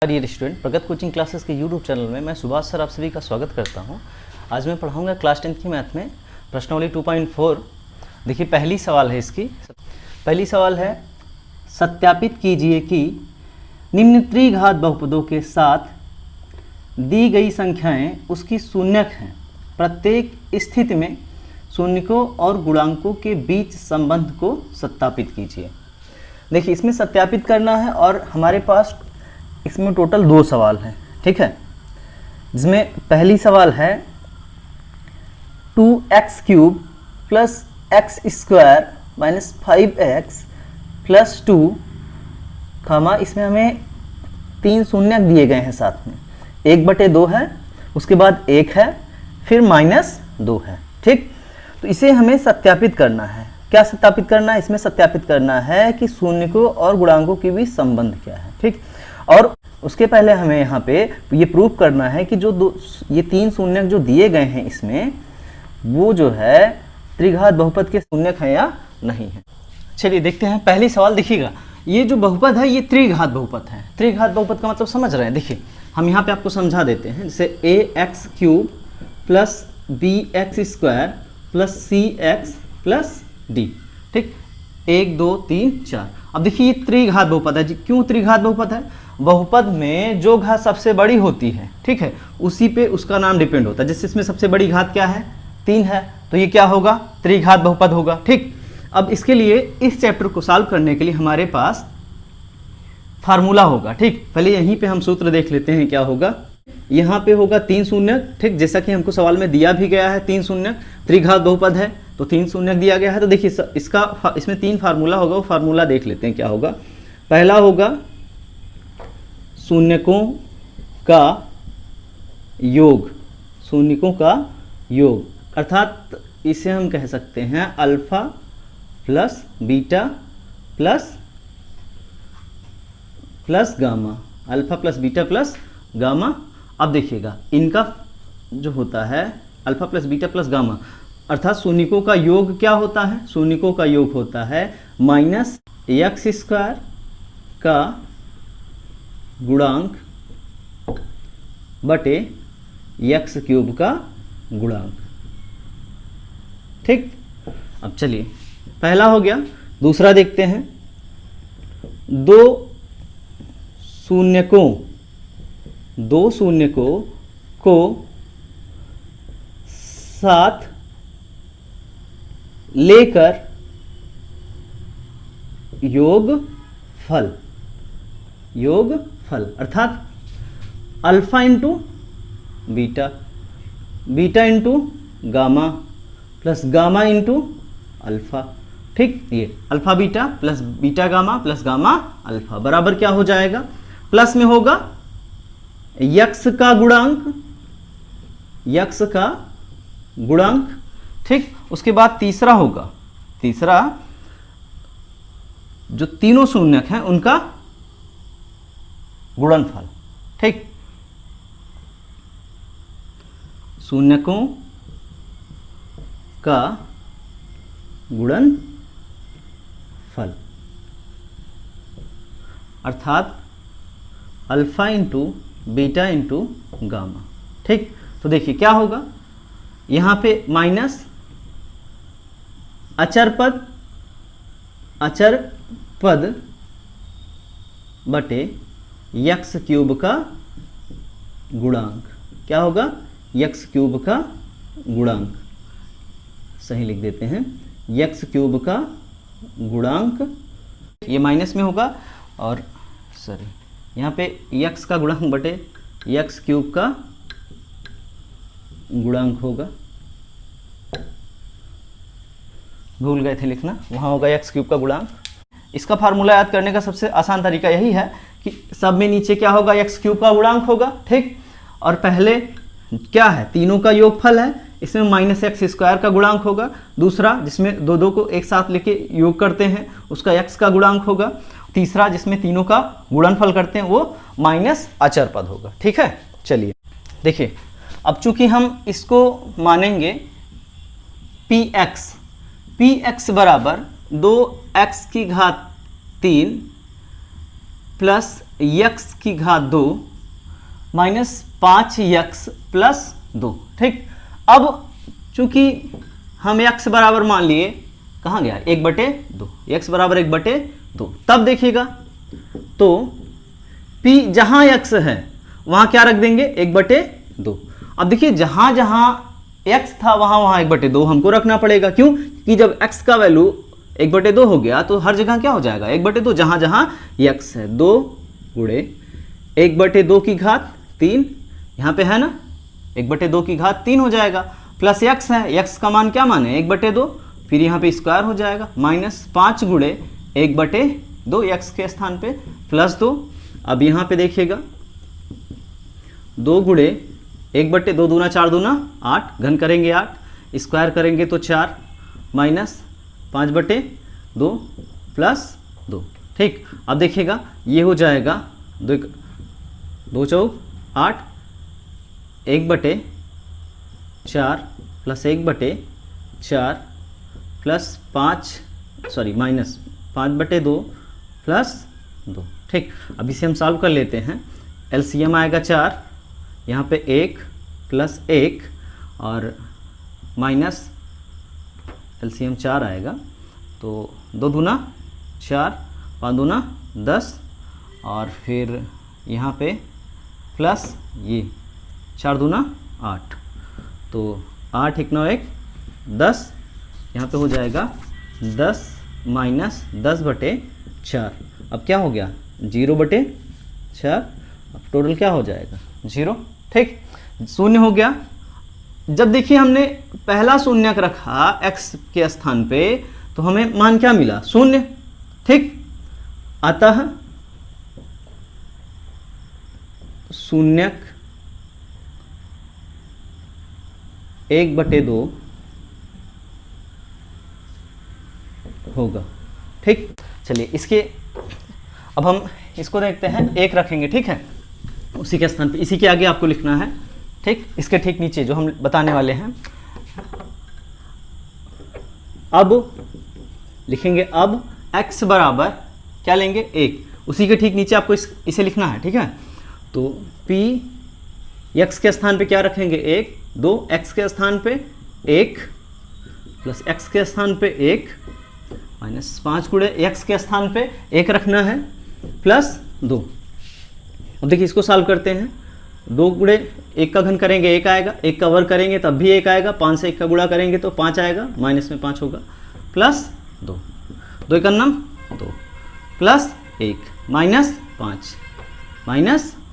Dear student, प्रगत coaching classes के YouTube channel में मैं सुभाष सर आप सभी का स्वागत करता हूं। आज मैं पढ़ाऊंगा क्लास 10th की मैथ में प्रश्नावली 2.4। देखिए पहली सवाल है इसकी। पहली सवाल है, सत्यापित कीजिए कि निम्न त्रिघात बहुपदों के साथ दी गई संख्याएं उसकी शून्यक हैं। प्रत्येक स्थिति में शून्यकों और गुणांकों के बीच संबंध को सत्यापित कीजिए। देखिए इसमें सत्यापित करना है और हमारे पास इसमें टोटल 2 सवाल हैं, ठीक है। जिसमें पहली सवाल है 2x³ plus x² minus 5x plus 2, इसमें हमें 3 शून्यक दिए गए हैं साथ में। 1/2 है, उसके बाद 1 है, फिर -2 है, ठीक। तो इसे हमें सत्यापित करना है। क्या सत्यापित करना है? इसमें सत्यापित करना है कि शून्यकों और गुणांकों के बीच संबंध क्या है, ठीक। और उसके पहले हमें यहाँ पे ये प्रूव करना है कि ये 3 शून्यक जो दिए गए हैं इसमें, वो जो है त्रिघात बहुपद के शून्यक हैं या नहीं है। चलिए देखते हैं। पहली सवाल देखिएगा, ये जो बहुपद है ये त्रिघात बहुपद है। त्रिघात बहुपद का मतलब समझ रहे हैं? देखिए हम यहाँ पे आपको समझा देते हैं। जैसे ax³ plus bx² plus cx plus d, ठीक। 1 2 3 4। अब देखिए ये त्रिघात बहुपद है। क्यों त्रिघात बहुपद है? बहुपद में जो घात सबसे बड़ी होती है, ठीक है, उसी पे उसका नाम डिपेंड होता है। जैसे इसमें सबसे बड़ी घात क्या है? 3 है, तो ये क्या होगा? त्रिघात बहुपद होगा, ठीक। अब इसके लिए इस चैप्टर को सॉल्व करने के लिए हमारे पास फार्मूला होगा, ठीक। पहले यहीं पे हम सूत्र देख लेते हैं क्या होगा। यहाँ पे होगा 3 शून्यक, ठीक, जैसा कि हमको सवाल में दिया भी गया है। 3 शून्यक, त्रिघात बहुपद है तो 3 शून्यक दिया गया है। तो देखिए इसमें 3 फार्मूला होगा, वो फार्मूला देख लेते हैं क्या होगा। पहला होगा शून्यकों का योग, शून्यकों का योग, अर्थात इसे हम कह सकते हैं alpha plus beta plus gamma, alpha plus beta plus gamma. अब देखिएगा इनका जो होता है alpha plus beta plus gamma, अर्थात शून्यकों का योग क्या होता है? शून्यकों का योग होता है -x² का गुणांक बटे x³ का गुणांक, ठीक। अब चलिए पहला हो गया। दूसरा देखते हैं। 2 शून्यकों को साथ लेकर योगफल, अर्थात alpha into beta, beta into gamma plus gamma into alpha, ठीक। ये alpha beta plus beta gamma plus gamma alpha बराबर क्या हो जाएगा? प्लस में होगा यक्स का गुणांक, ठीक। उसके बाद तीसरा होगा, तीसरा जो तीनों शून्यक हैं उनका गुणनफल, ठीक। शून्यकों का गुणनफल अर्थात alpha into beta into gamma, ठीक। तो देखिए क्या होगा, यहां पे माइनस अचर पद बटे x³ का गुणांक। क्या होगा? x³ का गुणांक, सही लिख देते हैं, x³ का गुणांक। ये माइनस में होगा और सॉरी यहाँ पे x का गुणांक बटे x³ का गुणांक होगा। भूल गए थे लिखना, वहाँ होगा x³ का गुणांक। इसका फार्मूला याद करने का सबसे आसान तरीका यही है कि सब में नीचे क्या होगा? x³ का गुणांक होगा, ठीक। और पहले क्या है? तीनों का योगफल है, इसमें -x² का गुणांक होगा। दूसरा जिसमें दो को एक साथ लेके योग करते हैं उसका x का गुणांक होगा। तीसरा जिसमें तीनों का गुणनफल करते हैं वो माइनस अचर पद होगा, ठीक है। चलिए देखिए, अब चूंकि हम इसको मानेंगे px बराबर 2x की घात 3 प्लस यक्स की घात 2 माइनस 5x प्लस 2। ठीक, अब चूंकि हम x बराबर मान लिए, कहाँ गया 1/2, x बराबर 1/2, तब देखिएगा तो p जहां x है वहां क्या रख देंगे 1/2। अब देखिए जहां जहां x था वहां वहां 1/2 हमको रखना पड़ेगा। क्यों कि जब x का वैल्यू 1/2 हो गया तो हर जगह क्या हो जाएगा 1/2, जहां जहां x है। 2 गुणे 1/2 की घात 3, यहाँ पे है ना 1/2 की घात 3 हो जाएगा, प्लस x है, x का मान क्या मान है 1/2, फिर यहाँ पे स्क्वायर हो जाएगा, माइनस 5 गुणे 1/2 x के स्थान पे प्लस 2। अब यहाँ पे देखिएगा 2 गुणे 1/2, 2 दूना 4 दूना 8, घन करेंगे 8, स्क्वायर करेंगे तो 4, माइनस 5/2 प्लस 2। ठीक, अब देखिएगा ये हो जाएगा 2 चौक 8, 1/4 प्लस 1/4 प्लस 5 5/2 प्लस 2। ठीक, अब इसे हम सॉल्व कर लेते हैं। एलसीएम आएगा 4, यहाँ पे 1 प्लस 1 और माइनस एलसीएम 4 आएगा, तो 2 दूना 4, 5 दूना 10 और फिर यहाँ पे प्लस ये 4 दूना 8, तो 8 1 9 1 10, यहाँ पे हो जाएगा 10 माइनस 10/4। अब क्या हो गया 0/4, अब टोटल क्या हो जाएगा 0। ठीक, शून्य हो गया। जब देखिए हमने पहला शून्यक रखा x के स्थान पे तो हमें मान क्या मिला 0। ठीक, अतः शून्यक 1/2 होगा। ठीक, चलिए इसके अब हम इसको देखते हैं, 1 रखेंगे। ठीक है, उसी के स्थान पे, इसी के आगे आपको लिखना है। ठीक, इसके ठीक नीचे जो हम बताने वाले हैं, अब लिखेंगे अब x बराबर क्या लेंगे 1, उसी के ठीक नीचे आपको इसे लिखना है। ठीक है, तो p x के स्थान पे क्या रखेंगे 1, 2 x के स्थान पे 1 प्लस x के स्थान पे 1 माइनस 5 गुणे x के स्थान पे 1 रखना है प्लस 2। अब देखिए इसको सॉल्व करते हैं। 2 गुणे 1 का घन करेंगे 1 आएगा, 1 का वर्ग करेंगे तब भी 1 आएगा, 5 से 1 का गुणा करेंगे तो 5 आएगा, माइनस में 5 होगा, प्लस 2, 2 1 2 प्लस 1 माइनस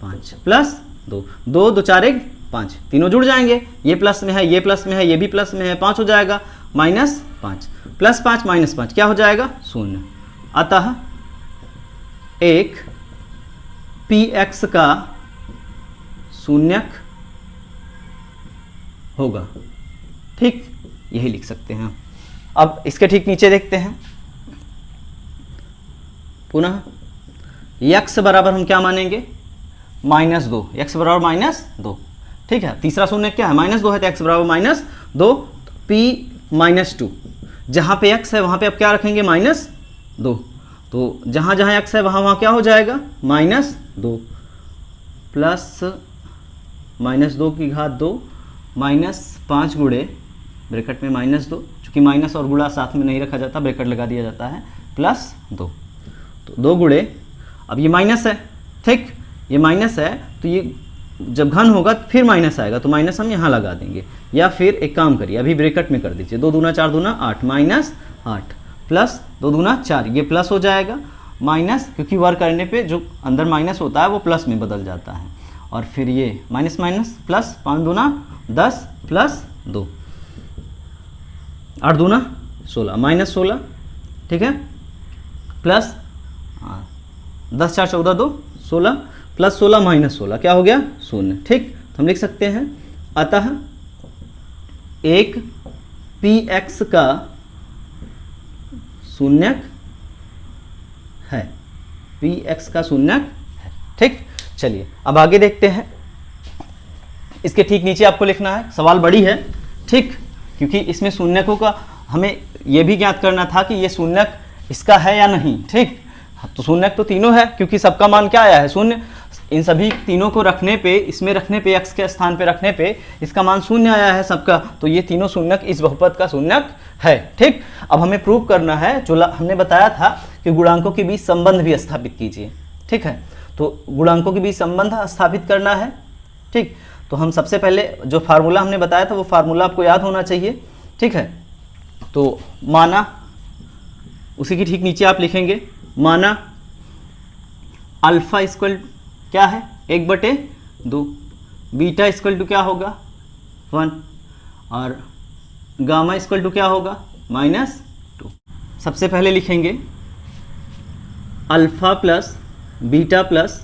5 प्लस 2, 2 2 4 1 5, तीनों जुड़ जाएंगे, ये प्लस में है, ये प्लस में है, ये भी प्लस में है, 5 हो जाएगा, माइनस 5 प्लस 5 माइनस 5 क्या हो जाएगा 0। अतः एक px का शून्यक होगा। ठीक, यही लिख सकते हैं। अब इसके ठीक नीचे देखते हैं, पुनः x बराबर हम क्या मानेंगे -2, x बराबर -2। ठीक है, तीसरा शून्यक क्या है -2 है, तो x बराबर -2, p-2, जहां पे x है वहां पे अब क्या रखेंगे -2, तो जहां जहां x है वहां वहां क्या हो जाएगा -2 प्लस -2 की घात 2 माइनस 5 गुणे ब्रैकेट में -2, चूंकि माइनस और गुणा साथ में नहीं रखा जाता, ब्रैकेट लगा दिया जाता है, प्लस 2, तो 2 गुणे, अब ये माइनस है। ठीक, ये माइनस है तो ये जब घन होगा फिर माइनस आएगा, तो माइनस हम यहाँ लगा देंगे, या फिर एक काम करिए अभी ब्रैकेट में कर दीजिए, 2 दूना 4 दूना 8 -8 प्लस 2 दूना 4, ये प्लस हो जाएगा, माइनस क्योंकि वर्क करने पे जो अंदर माइनस होता है वो प्लस में बदल जाता है, और फिर ये माइनस माइनस प्लस, 5 दूना 10 प्लस 2, 8 दूना 16 -16। ठीक है, प्लस 10 4 14 2 16 प्लस 16 माइनस 16 क्या हो गया 0। ठीक, तो हम लिख सकते हैं अतः एक px का शून्यक है, px का शून्यक है। ठीक, चलिए अब आगे देखते हैं। इसके ठीक नीचे आपको लिखना है, सवाल बड़ी है। ठीक, क्योंकि इसमें शून्यकों का हमें यह भी ज्ञात करना था कि ये शून्यक इसका है या नहीं। ठीक, तो शून्यक तो तीनों है, क्योंकि सबका मान क्या आया है, शून्य। इन सभी तीनों को रखने पे, इसमें रखने पे, x के स्थान पे रखने पे इसका मान शून्य आया है सबका, तो ये तीनों शून्यक इस बहुपद का शून्यक है। ठीक, अब हमें प्रूव करना है, जो हमने बताया था कि गुणांकों के बीच संबंध भी स्थापित कीजिए। ठीक है, तो गुणांकों के बीच संबंध स्थापित करना है। ठीक, तो हम सबसे पहले जो फार्मूला हमने बताया था वो फार्मूला आपको याद होना चाहिए। ठीक है, तो माना, उसी की ठीक नीचे आप लिखेंगे, माना अल्फा इक्वल क्या है 1/2, बीटा इक्वल टू क्या होगा 1, और गामा इक्वल टू क्या होगा -2। सबसे पहले लिखेंगे alpha plus beta plus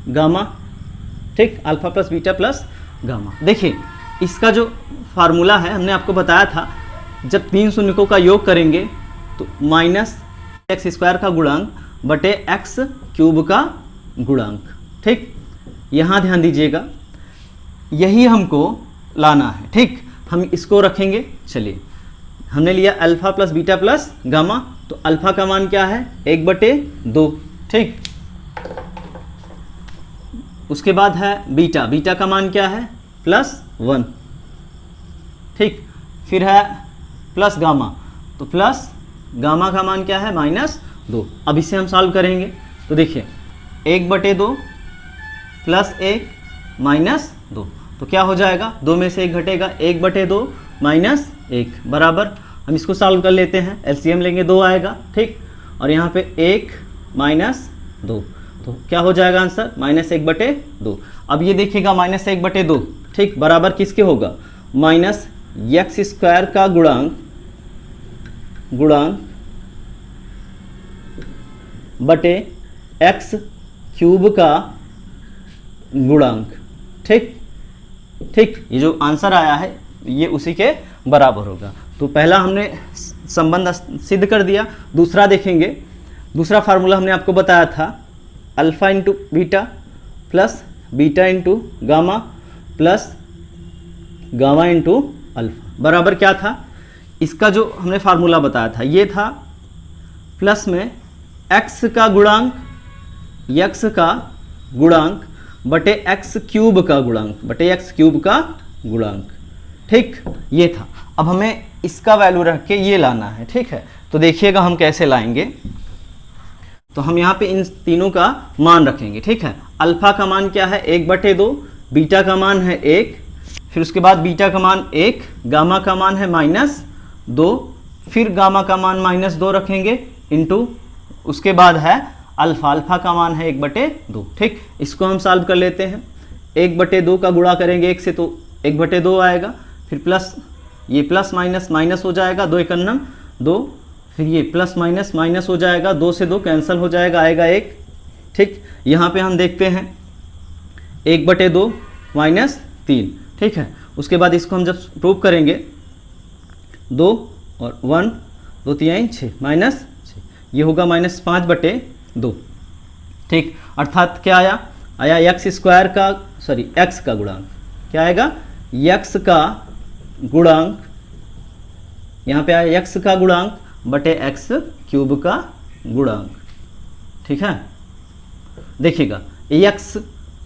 gamma. ठीक, alpha plus beta plus gamma. देखिए इसका जो फार्मूला है हमने आपको बताया था, जब तीन शून्यकों का योग करेंगे तो -x² का गुणांक बटे x³ का गुणांक। ठीक, यहाँ ध्यान दीजिएगा, यही हमको लाना है। ठीक, हम इसको रखेंगे। चलिए, हमने लिया alpha plus beta plus gamma, तो अल्फा का मान क्या है 1/2। ठीक, उसके बाद है बीटा का मान क्या है +1। ठीक, फिर है प्लस गामा, तो प्लस गामा का मान क्या है -2। अब इसे हम सॉल्व करेंगे तो देखिए 1/2 + 1 -2, तो क्या हो जाएगा, 2 में से 1 घटेगा, 1/2 - 1 बराबर, हम इसको सॉल्व कर लेते हैं, एलसीएम लेंगे 2 आएगा। ठीक, और यहाँ पे 1 - 2, तो क्या हो जाएगा आंसर -1/2। अब ये देखिएगा -1/2, ठीक, बराबर किसके होगा, -x² का गुणांक बटे x³ का गुणांक। ठीक, ये जो आंसर आया है ये उसी के बराबर होगा। तो पहला हमने संबंध सिद्ध कर दिया। दूसरा देखेंगे, दूसरा फार्मूला हमने आपको बताया था, alpha into beta plus beta into gamma plus gamma into alpha बराबर क्या था, इसका जो हमने फार्मूला बताया था ये था प्लस में x का गुणांक बटे x³ का गुणांक। ठीक, ये था। अब हमें इसका वैल्यू रख के ये लाना है। ठीक है, तो देखिएगा हम कैसे लाएंगे। तो हम यहाँ पे इन तीनों का मान रखेंगे। ठीक है, अल्फा का मान क्या है 1/2, बीटा का मान है 1, फिर उसके बाद बीटा का मान 1, गामा का मान है -2, फिर गामा का मान -2 रखेंगे इंटू, उसके बाद है अल्फा का मान है 1/2। ठीक, इसको हम सॉल्व कर लेते हैं। 1/2 का गुणा करेंगे 1 से तो 1/2 आएगा, फिर प्लस ये प्लस माइनस हो जाएगा, 2 × 9 2, फिर ये प्लस माइनस हो जाएगा, 2 से 2 कैंसिल हो जाएगा, आएगा 1। ठीक, यहाँ पे हम देखते हैं 1/2 - 3। ठीक है, उसके बाद इसको हम जब प्रूव करेंगे 2 और 1 2 3 6 -6, ये होगा -5/2। ठीक, अर्थात क्या आया x² का x का गुणांक क्या आएगा, x का गुणांक, यहाँ पे आया x का गुणांक बटे x³ का गुणांक। ठीक है, देखिएगा x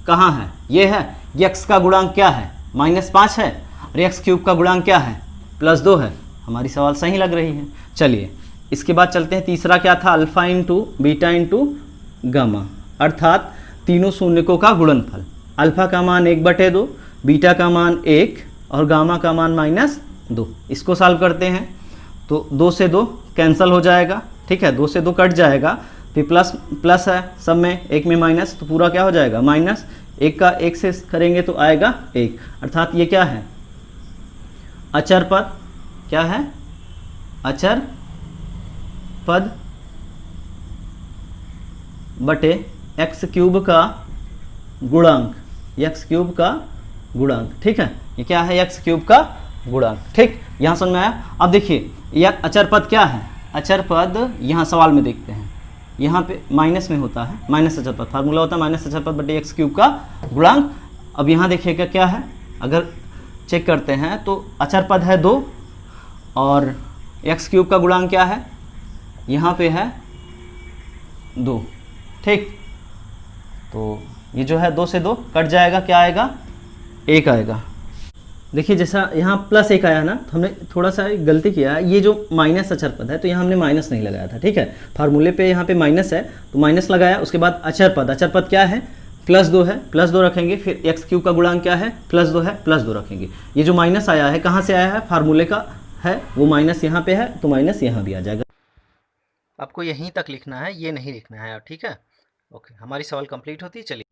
कहाँ है, ये है, x का गुणांक क्या है -5 है, और x³ का गुणांक क्या है +2 है। हमारी सवाल सही लग रही है। चलिए इसके बाद चलते हैं, तीसरा क्या था, alpha into beta into gamma, अर्थात तीनों शून्यकों का गुणनफल। अल्फा का मान 1/2, बीटा का मान 1 और गामा का मान -2। इसको सॉल्व करते हैं तो 2 से 2 कैंसिल हो जाएगा। ठीक है, 2 से 2 कट जाएगा, फिर प्लस है सब में, 1 में माइनस, तो पूरा क्या हो जाएगा -1 का 1 से करेंगे तो आएगा 1, अर्थात ये क्या है अचर पद। क्या है, अचर पद बटे x³ का गुणांक, x³ का गुणांक। ठीक है, ये क्या है x³ का गुणांक। ठीक, यहाँ समझ में आया। अब देखिए यह अचर पद क्या है, अचर पद यहाँ सवाल में देखते हैं, यहाँ पे माइनस में होता है, माइनस अचर पद, फार्मूला होता है माइनस अचर पद बटे x³ का गुणांक। अब यहाँ देखिएगा क्या है, अगर चेक करते हैं तो अचर पद है 2 और x³ का गुणांक क्या है यहाँ पे है 2, ठीक। तो ये जो है 2 से 2 कट जाएगा, क्या आएगा, 1 आएगा। देखिए जैसा यहाँ +1 आया ना, तो हमने थोड़ा सा गलती किया है, ये जो माइनस अचर पद है तो यहाँ हमने माइनस नहीं लगाया था, ठीक है। फार्मूले पे यहाँ पे माइनस है तो माइनस लगाया, उसके बाद अचर पद क्या है, +2 है, +2 रखेंगे, फिर x³ का गुणांक क्या है, +2 है, +2 रखेंगे। ये जो माइनस आया है कहाँ से आया है, फार्मूले का है, वो माइनस यहाँ पे है तो माइनस यहाँ भी आ जाएगा। आपको यहीं तक लिखना है, ये नहीं लिखना है, ठीक है। ओके, हमारी सवाल कंप्लीट होती है, चलिए।